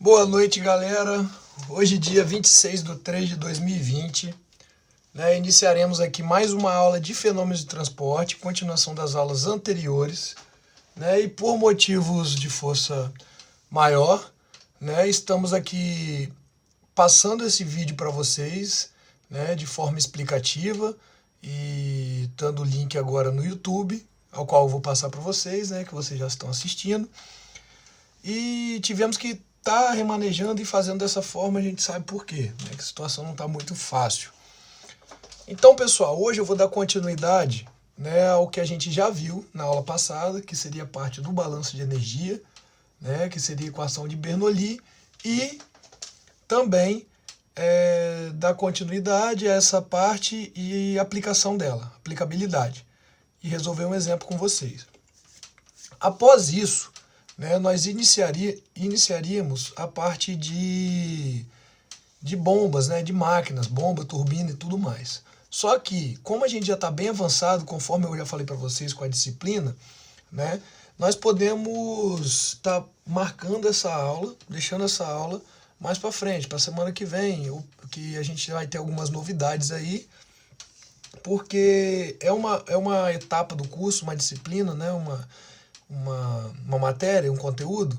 Boa noite, galera. Hoje, dia 26/3/2020, né, iniciaremos aqui mais uma aula de fenômenos de transporte, continuação das aulas anteriores, né, e por motivos de força maior, né, estamos aqui passando esse vídeo para vocês, né, de forma explicativa e dando o link agora no YouTube, ao qual eu vou passar para vocês, né, que vocês já estão assistindo. E tivemos que estar remanejando e fazendo dessa forma, a gente sabe por quê, né? Que a situação não está muito fácil. Então, pessoal, hoje eu vou dar continuidade, né, ao que a gente já viu na aula passada, que seria parte do balanço de energia, né, que seria a equação de Bernoulli, e também dar continuidade a essa parte e aplicação dela, aplicabilidade, e resolver um exemplo com vocês. Após isso, né, nós iniciaríamos a parte de bombas, né, de máquinas, bomba, turbina e tudo mais. Só que, como a gente já está bem avançado, conforme eu já falei para vocês com a disciplina, né, nós podemos estar marcando essa aula, deixando essa aula mais para frente, para a semana que vem, que a gente vai ter algumas novidades aí, porque é uma etapa do curso, uma disciplina, né, uma matéria, um conteúdo,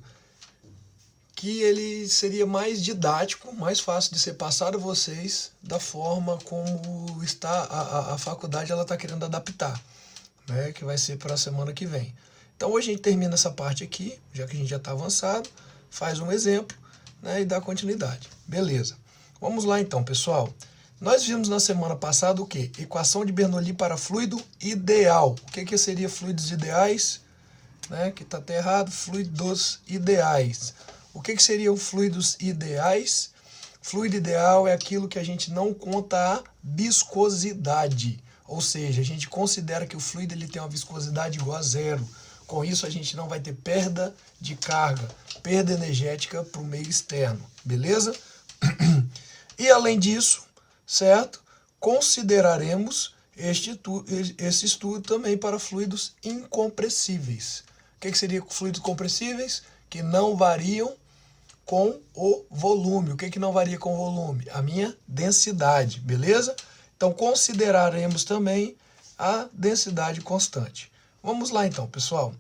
que ele seria mais didático, mais fácil de ser passado a vocês da forma como está a faculdade ela está querendo adaptar, né, que vai ser para a semana que vem. Então hoje a gente termina essa parte aqui, já que a gente já está avançado, faz um exemplo, né, e dá continuidade. Beleza. Vamos lá então, pessoal. Nós vimos na semana passada o quê? Equação de Bernoulli para fluido ideal. O que seria fluidos ideais? Né, que está até errado, fluidos ideais. O que seriam fluidos ideais? Fluido ideal é aquilo que a gente não conta a viscosidade, ou seja, a gente considera que o fluido ele tem uma viscosidade igual a zero. Com isso a gente não vai ter perda de carga, perda energética para o meio externo, beleza? E além disso, certo? Consideraremos esse estudo também para fluidos incompressíveis. O que seria fluidos compressíveis? Que não variam com o volume. O que não varia com o volume? A minha densidade, beleza? Então, consideraremos também a densidade constante. Vamos lá então, pessoal.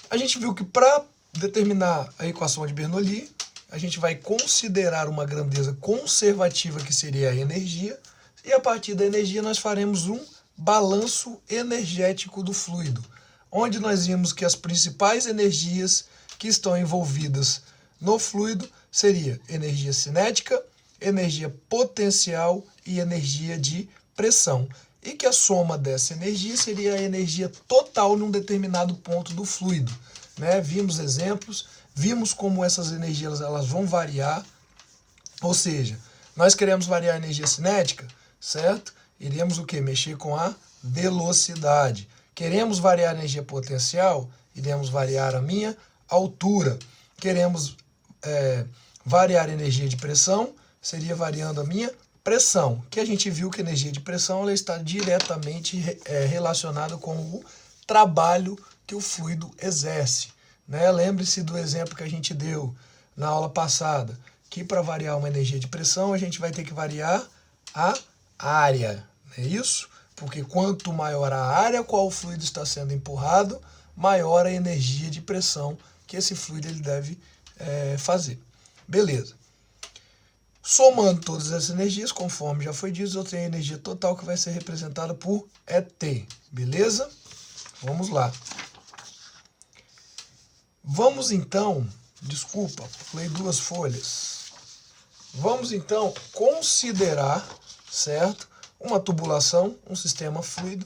A gente viu que para determinar a equação de Bernoulli, a gente vai considerar uma grandeza conservativa, que seria a energia, e a partir da energia nós faremos um balanço energético do fluido, onde nós vimos que as principais energias que estão envolvidas no fluido seria energia cinética, energia potencial e energia de pressão. E que a soma dessa energia seria a energia total num determinado ponto do fluido, né? Vimos exemplos, vimos como essas energias elas vão variar, ou seja, nós queremos variar a energia cinética, certo? Iremos o quê? Mexer com a velocidade. Queremos variar a energia potencial? Iremos variar a minha altura. Queremos variar a energia de pressão? Seria variando a minha pressão. Que a gente viu que a energia de pressão ela está diretamente relacionada com o trabalho que o fluido exerce, né? Lembre-se do exemplo que a gente deu na aula passada, que para variar uma energia de pressão a gente vai ter que variar a área, não é isso? Porque quanto maior a área qual o fluido está sendo empurrado, maior a energia de pressão que esse fluido ele deve fazer. Beleza. Somando todas essas energias, conforme já foi dito, eu tenho a energia total que vai ser representada por ET. Beleza? Vamos lá. Vamos então, desculpa, pulei duas folhas. Vamos então considerar, certo, uma tubulação, um sistema fluido,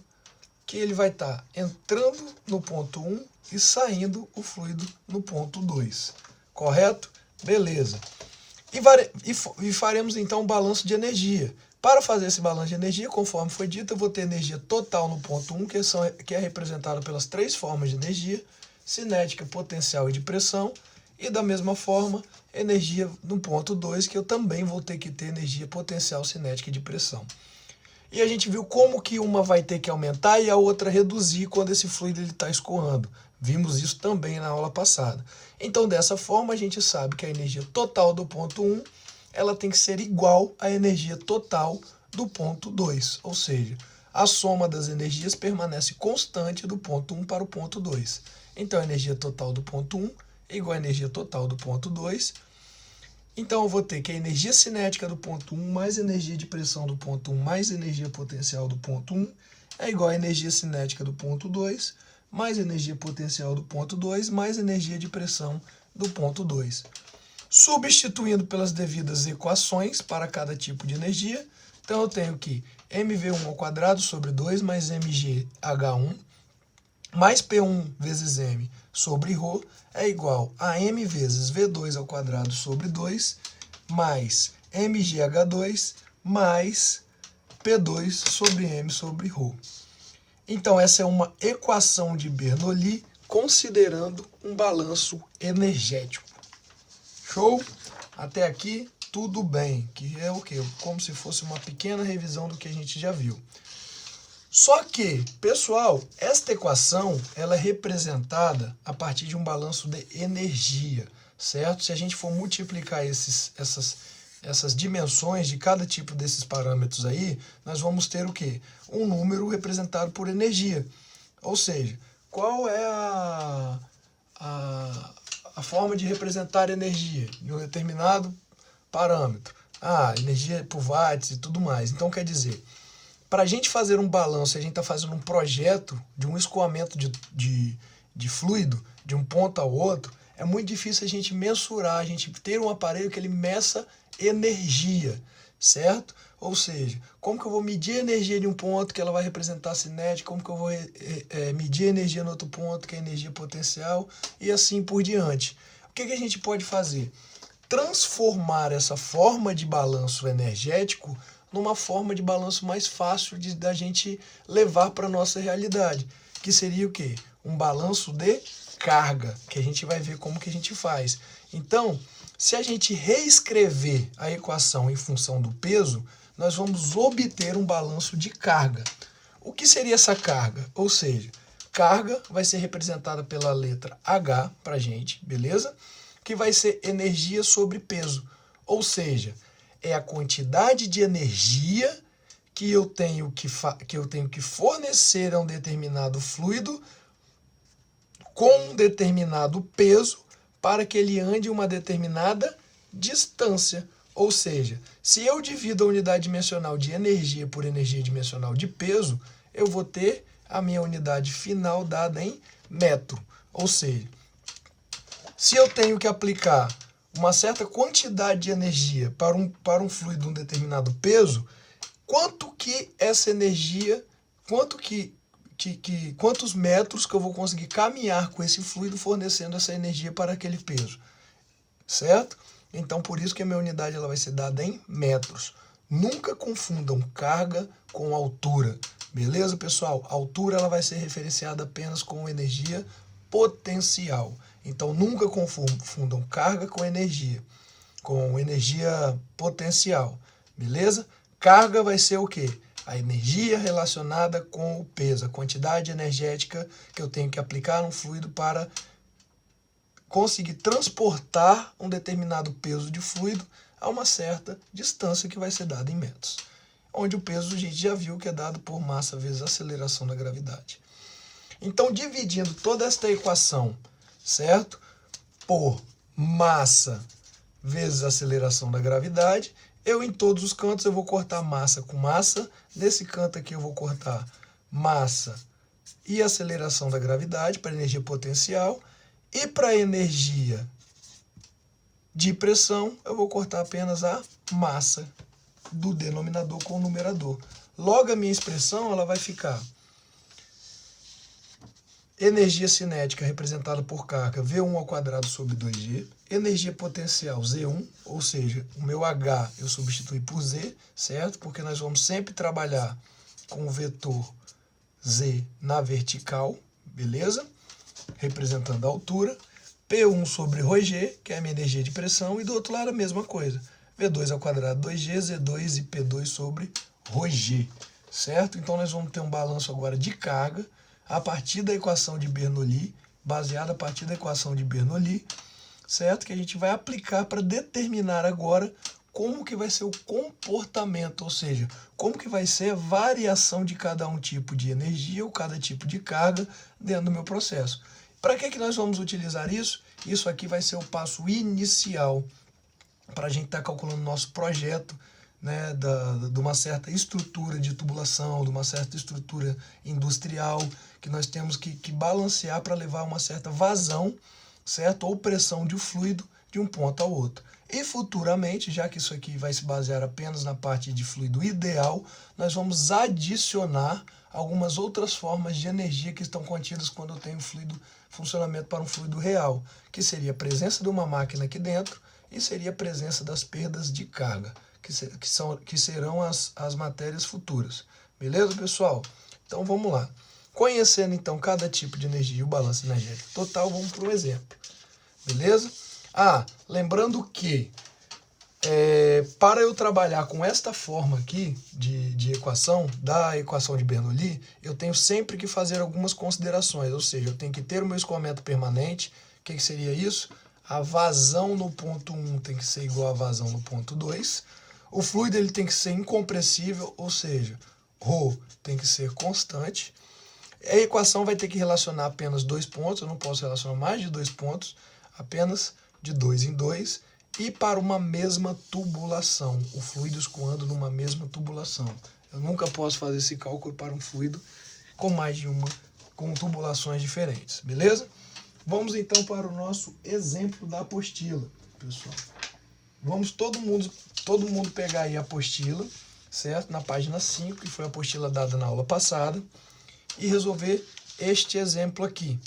que ele vai estar entrando no ponto 1 e saindo o fluido no ponto 2. Correto? Beleza. E faremos então um balanço de energia. Para fazer esse balanço de energia, conforme foi dito, eu vou ter energia total no ponto 1, que é representada pelas três formas de energia, cinética, potencial e de pressão, e da mesma forma, energia no ponto 2, que eu também vou ter que ter energia potencial, cinética e de pressão. E a gente viu como que uma vai ter que aumentar e a outra reduzir quando esse fluido está escoando. Vimos isso também na aula passada. Então, dessa forma, a gente sabe que a energia total do ponto 1 ela tem que ser igual à energia total do ponto 2. Ou seja, a soma das energias permanece constante do ponto 1 para o ponto 2. Então, a energia total do ponto 1 é igual à energia total do ponto 2. Então, eu vou ter que a energia cinética do ponto 1 mais energia de pressão do ponto 1 mais energia potencial do ponto 1 é igual à energia cinética do ponto 2 mais energia potencial do ponto 2 mais energia de pressão do ponto 2. Substituindo pelas devidas equações para cada tipo de energia, então eu tenho que mv1 ao quadrado sobre 2 mais mgh1 mais P1 vezes M sobre ρ é igual a M vezes V2 ao quadrado sobre 2 mais MgH2 mais P2 sobre M sobre ρ. Então, essa é uma equação de Bernoulli considerando um balanço energético. Show? Até aqui, tudo bem, que é o quê? Como se fosse uma pequena revisão do que a gente já viu. Só que, pessoal, esta equação ela é representada a partir de um balanço de energia, certo? Se a gente for multiplicar essas dimensões de cada tipo desses parâmetros aí, nós vamos ter o quê? Um número representado por energia. Ou seja, qual é a forma de representar energia em um determinado parâmetro? Energia por watts e tudo mais. Então, quer dizer, para a gente fazer um balanço, a gente está fazendo um projeto de um escoamento de fluido de um ponto ao outro, é muito difícil a gente mensurar, a gente ter um aparelho que ele meça energia, certo? Ou seja, como que eu vou medir a energia de um ponto que ela vai representar a cinética, como que eu vou medir a energia no outro ponto, que é a energia potencial, e assim por diante. O que a gente pode fazer? Transformar essa forma de balanço energético numa forma de balanço mais fácil da gente levar para a nossa realidade, que seria o quê? Um balanço de carga, que a gente vai ver como que a gente faz. Então, se a gente reescrever a equação em função do peso, nós vamos obter um balanço de carga. O que seria essa carga? Ou seja, carga vai ser representada pela letra H para a gente, beleza? Que vai ser energia sobre peso. Ou seja, é a quantidade de energia que eu tenho que fornecer a um determinado fluido com um determinado peso para que ele ande uma determinada distância. Ou seja, se eu divido a unidade dimensional de energia por energia dimensional de peso, eu vou ter a minha unidade final dada em metro. Ou seja, se eu tenho que aplicar uma certa quantidade de energia para um fluido de um determinado peso, quanto que essa energia, quantos metros que eu vou conseguir caminhar com esse fluido fornecendo essa energia para aquele peso, certo? Então, por isso que a minha unidade ela vai ser dada em metros. Nunca confundam carga com altura, beleza, pessoal? A altura ela vai ser referenciada apenas com energia potencial. Então, nunca confundam carga com energia potencial, beleza? Carga vai ser o quê? A energia relacionada com o peso, a quantidade energética que eu tenho que aplicar no fluido para conseguir transportar um determinado peso de fluido a uma certa distância que vai ser dada em metros. Onde o peso a gente já viu que é dado por massa vezes aceleração da gravidade. Então, dividindo toda esta equação, certo? Por massa vezes aceleração da gravidade, eu em todos os cantos eu vou cortar massa com massa. Nesse canto aqui eu vou cortar massa e aceleração da gravidade para energia potencial. E para energia de pressão, eu vou cortar apenas a massa do denominador com o numerador. Logo, a minha expressão ela vai ficar energia cinética representada por carga V1 ao quadrado sobre 2G. Energia potencial Z1, ou seja, o meu H eu substituí por Z, certo? Porque nós vamos sempre trabalhar com o vetor Z na vertical, beleza? Representando a altura. P1 sobre ρg, que é a minha energia de pressão, e do outro lado a mesma coisa. V2 ao quadrado 2G, Z2 e P2 sobre ρg, certo? Então nós vamos ter um balanço agora de carga a partir da equação de Bernoulli, baseado a partir da equação de Bernoulli, certo? Que a gente vai aplicar para determinar agora como que vai ser o comportamento, ou seja, como que vai ser a variação de cada um tipo de energia ou cada tipo de carga dentro do meu processo. Para que nós vamos utilizar isso? Isso aqui vai ser o passo inicial para a gente estar calculando nosso projeto, né, de uma certa estrutura de tubulação, de uma certa estrutura industrial, que nós temos que balancear para levar uma certa vazão, certo? Ou pressão de fluido de um ponto ao outro. E futuramente, já que isso aqui vai se basear apenas na parte de fluido ideal, nós vamos adicionar algumas outras formas de energia que estão contidas quando eu tenho funcionamento para um fluido real, que seria a presença de uma máquina aqui dentro e seria a presença das perdas de carga, que serão as matérias futuras. Beleza, pessoal? Então vamos lá. Conhecendo então cada tipo de energia e o balanço energético total, vamos para um exemplo. Beleza? Lembrando que para eu trabalhar com esta forma aqui de equação, da equação de Bernoulli, eu tenho sempre que fazer algumas considerações, ou seja, eu tenho que ter o meu escoamento permanente. O que seria isso? A vazão no ponto 1 tem que ser igual à vazão no ponto 2. O fluido ele tem que ser incompressível, ou seja, ρ tem que ser constante. A equação vai ter que relacionar apenas 2 pontos, eu não posso relacionar mais de 2 pontos, apenas de 2 em 2, e para uma mesma tubulação, o fluido escoando numa mesma tubulação. Eu nunca posso fazer esse cálculo para um fluido com mais de uma, com tubulações diferentes, beleza? Vamos então para o nosso exemplo da apostila, pessoal. Vamos todo mundo pegar aí a apostila, certo? Na página 5, que foi a apostila dada na aula passada, e resolver este exemplo aqui.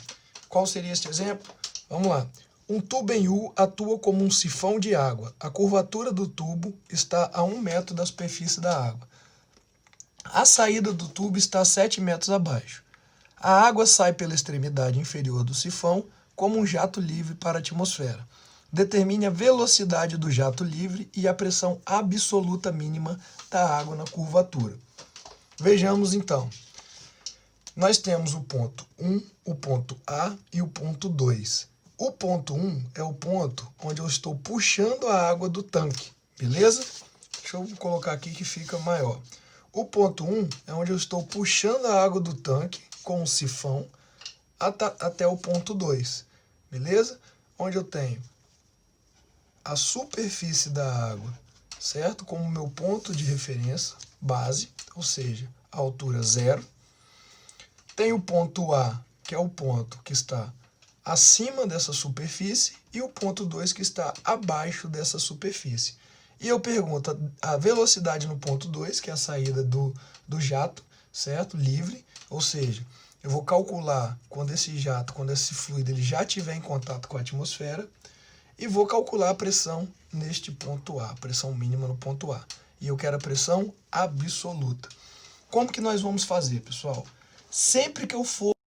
Qual seria este exemplo? Vamos lá. Um tubo em U atua como um sifão de água. A curvatura do tubo está a 1 metro da superfície da água. A saída do tubo está a 7 metros abaixo. A água sai pela extremidade inferior do sifão como um jato livre para a atmosfera. Determine a velocidade do jato livre e a pressão absoluta mínima da água na curvatura. Vejamos então. Nós temos o ponto 1, o ponto A e o ponto 2. O ponto 1 é o ponto onde eu estou puxando a água do tanque, beleza? Deixa eu colocar aqui que fica maior. O ponto 1 é onde eu estou puxando a água do tanque com o sifão até o ponto 2, beleza? Onde eu tenho a superfície da água, certo? Como meu ponto de referência, base, ou seja, a altura 0. Tem o ponto A, que é o ponto que está acima dessa superfície, e o ponto 2 que está abaixo dessa superfície. E eu pergunto a velocidade no ponto 2, que é a saída do jato, certo? Livre, ou seja, eu vou calcular quando esse fluido ele já estiver em contato com a atmosfera, e vou calcular a pressão neste ponto A, a pressão mínima no ponto A. E eu quero a pressão absoluta. Como que nós vamos fazer, pessoal? Sempre que eu for